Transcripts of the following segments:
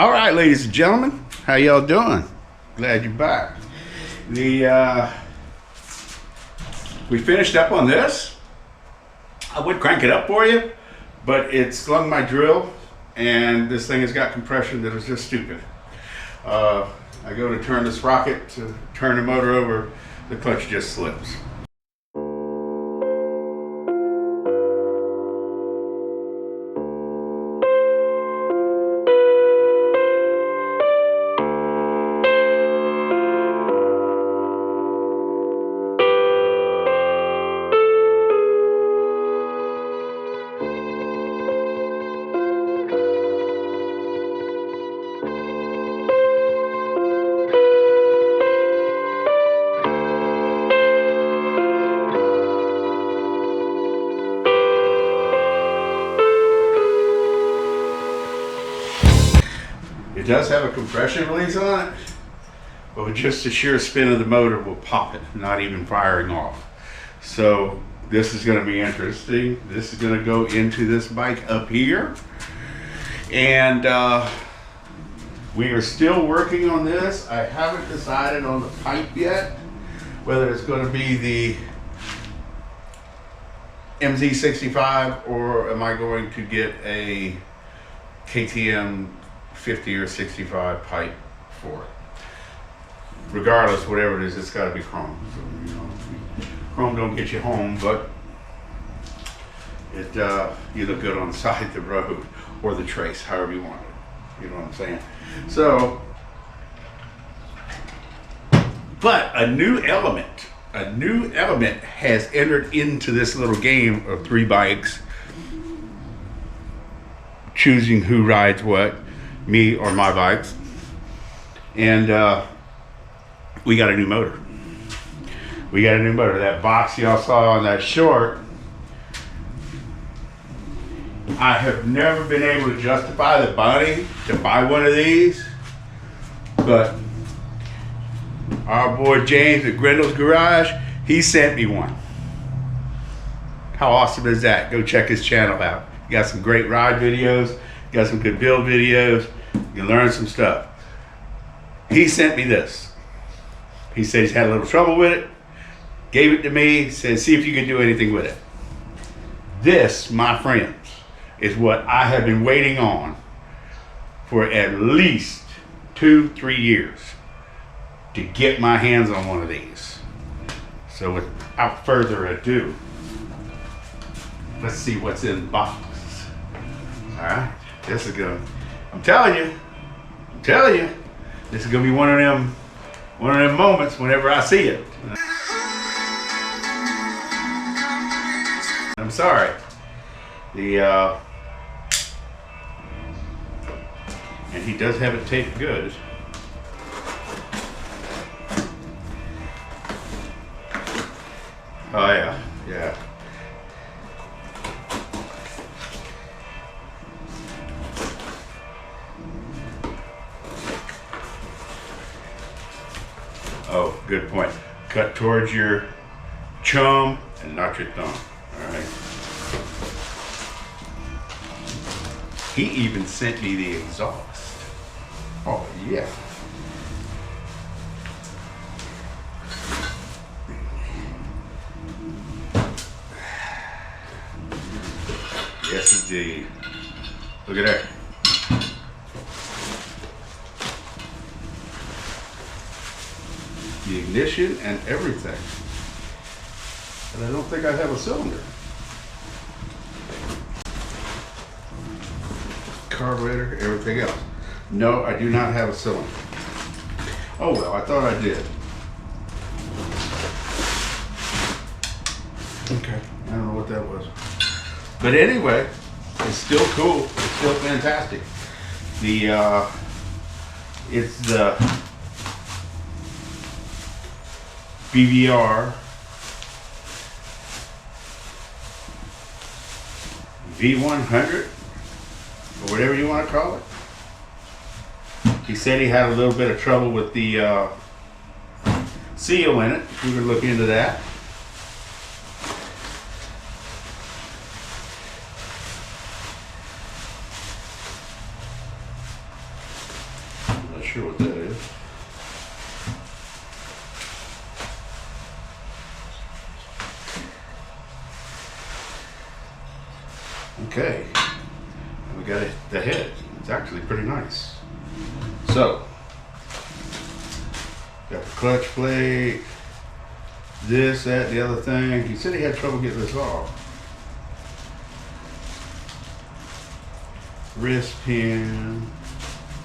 All right, ladies and gentlemen, how y'all doing? Glad you're back. We finished up on this. I would crank it up for you, but it slung my drill, and this thing has got compression that is just stupid. I go to turn this sprocket to turn the motor over, the clutch just slips. It does have a compression release on it, but with just the sheer spin of the motor will pop it, not even firing off. So this is going to be interesting. This is going to go into this bike up here, and we are still working on this. I haven't decided on the pipe yet, whether it's going to be the MZ65 or am I going to get a KTM 50 or 65 pipe for it. Regardless, whatever it is, it's got to be chrome. So, chrome don't get you home, but it you look good on the side of the road or the trace, however you want it. You know what I'm saying? So, but a new element has entered into this little game of three bikes, choosing who rides what. Me or my bikes, and we got a new motor. That box y'all saw on that short, I have never been able to justify the money to buy one of these, but our boy James at Grendel's Garage, he sent me one. How awesome is that? Go check his channel out. He got some great ride videos, got some good build videos. You learn some stuff. He sent me this. He said he's had a little trouble with it. Gave it to me. Said, see if you can do anything with it. This, my friends, is what I have been waiting on for at least 2-3 years to get my hands on one of these. So without further ado, let's see what's in the box. All right, this is good. I'm telling you, this is gonna be one of them moments whenever I see it. I'm sorry. And he does have it taped good. Oh yeah. Oh, good point. Cut towards your chum and not your thumb. All right. He even sent me the exhaust. Oh, yeah. Yes, indeed. Look at that. The ignition and everything. And I don't think I have a cylinder. Carburetor, everything else. No, I do not have a cylinder. Oh well, I thought I did. Okay, I don't know what that was. But anyway, it's still cool. It's still fantastic. It's the BVR V100 or whatever you want to call it. He said he had a little bit of trouble with the seal in it. We could look into that. sure what that is. Okay, we got it, the head. It's actually pretty nice. So, got the clutch plate, this, that, the other thing. He said he had trouble getting this off. Wrist pin,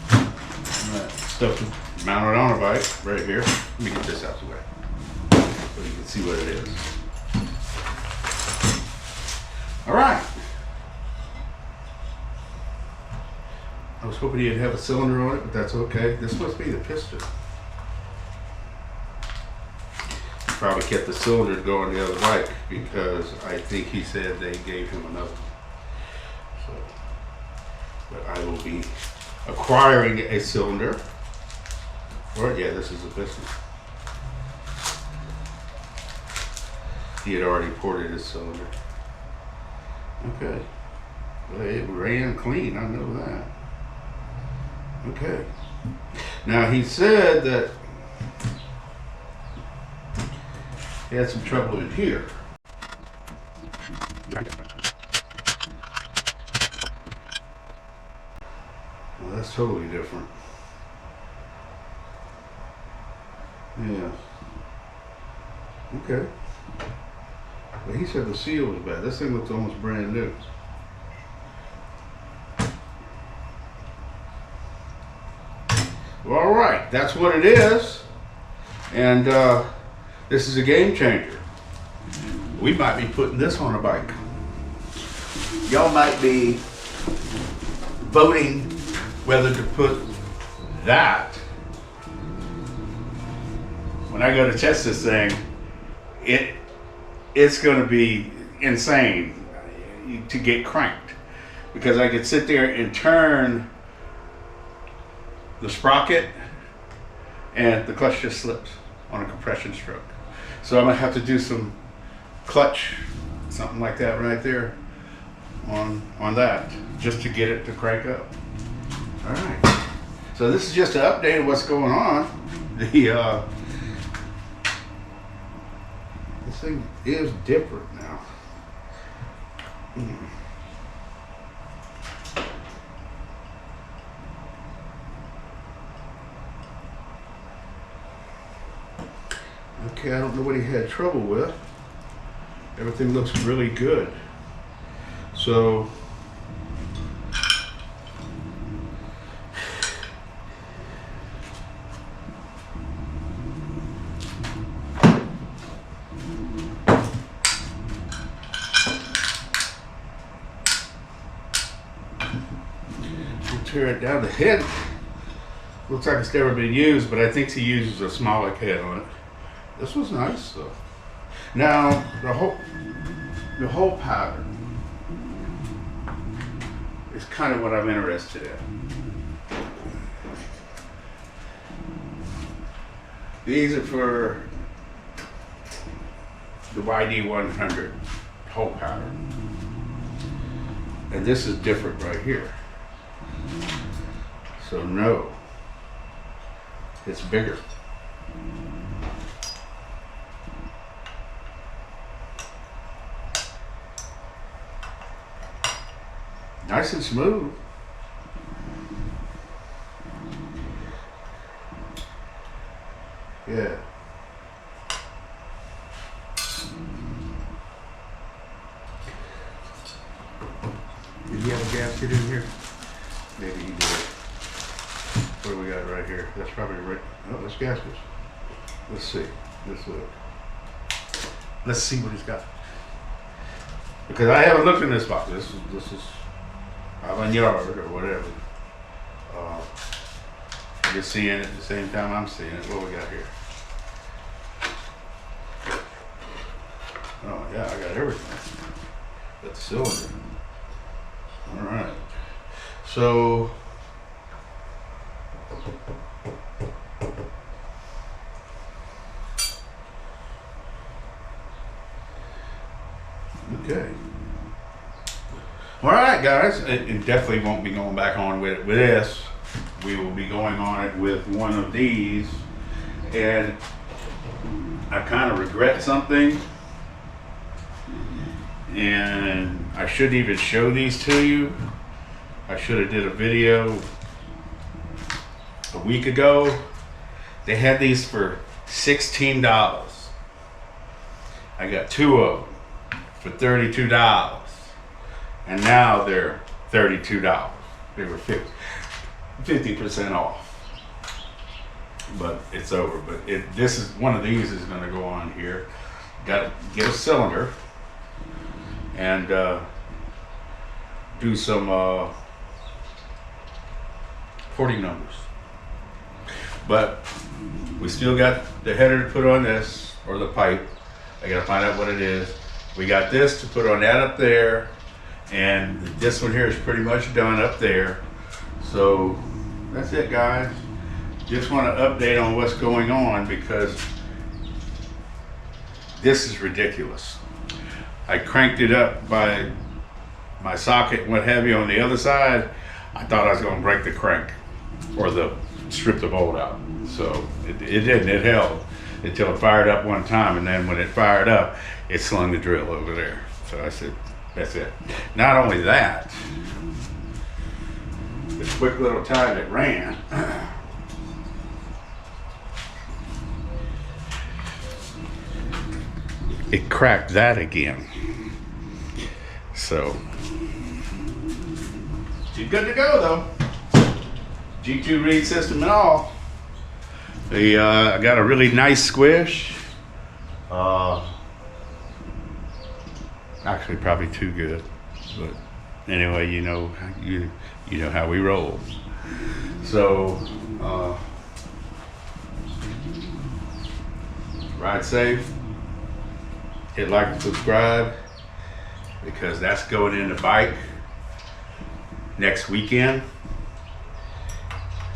that stuff mounted on a bike right here. Let me get this out of the way so you can see what it is. All right. I was hoping he'd have a cylinder on it, but that's okay. This must be the piston. Probably kept the cylinder going the other bike because I think he said they gave him another one. So, but I will be acquiring a cylinder. Or yeah, this is a piston. He had already ported his cylinder. Okay. Well, it ran clean, I know that. Okay. Now he said that he had some trouble in here. Well, that's totally different. Yeah. Okay. But he said the seal was bad. This thing looks almost brand new. Well, all right, that's what it is. And this is a game changer. We might be putting this on a bike. Y'all might be voting whether to put that. When I go to test this thing, it's going to be insane to get cranked, because I could sit there and turn the sprocket and the clutch just slips on a compression stroke. So I'm gonna have to do some clutch, something like that right there on that, just to get it to crank up. All right. So this is just an update of what's going on. This thing is different now. Okay, I don't know what he had trouble with. Everything looks really good. So, we'll tear it down. The head looks like it's never been used, but I think he uses a smaller head on it. This was nice though. Now the whole pattern is kind of what I'm interested in. These are for the YD100 whole pattern, and this is different right here. So no, it's bigger. Nice and smooth. Yeah. Did he have a gasket in here? Maybe he did. What do we got right here? That's probably right. Oh, that's gaskets. Let's see. Let's look. Let's see what he's got. Because I haven't looked in this box. This is avant-garde or whatever. You're seeing it at the same time I'm seeing it. What we got here? Oh yeah, I got everything. Got the cylinder. All right. So okay. All right, guys. It definitely won't be going back on with this. we will be going on it with one of these. And I kind of regret something, and I shouldn't even show these to you. I should have did a video a week ago. They had these for $16. I got 2 of them for $32, and now they're $32. They were 50% off. But it's over. But this is one of these is going to go on here. Got to get a cylinder and do some porting numbers. But we still got the header to put on this, or the pipe. I got to find out what it is. We got this to put on that up there, and this one here is pretty much done up there. So that's it, guys. Just want to update on what's going on, because this is ridiculous. I cranked it up by my socket and what have you on the other side. I thought I was going to break the crank or strip the bolt out. So it didn't. It held until it fired up one time, and then when it fired up, it slung the drill over there. So I said, that's it. Not only that, the quick little time it ran, it cracked that again. So she's good to go though. G2 reed system and all. I got a really nice squish. Actually, probably too good, but anyway, you know how we roll. So ride safe. Hit like and subscribe, because that's going in the bike next weekend.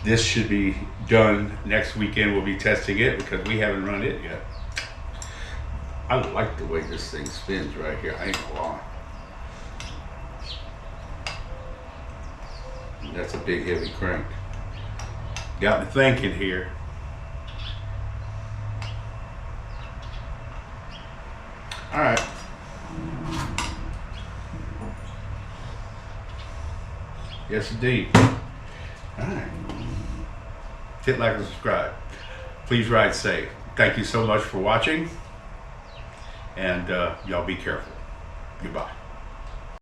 This should be done next weekend. We'll be testing it because we haven't run it yet. I like the way this thing spins right here. I ain't gonna lie. That's a big heavy crank. Got me thinking here. All right. Yes, indeed. All right. Hit like and subscribe. Please ride safe. Thank you so much for watching. And y'all be careful. Goodbye.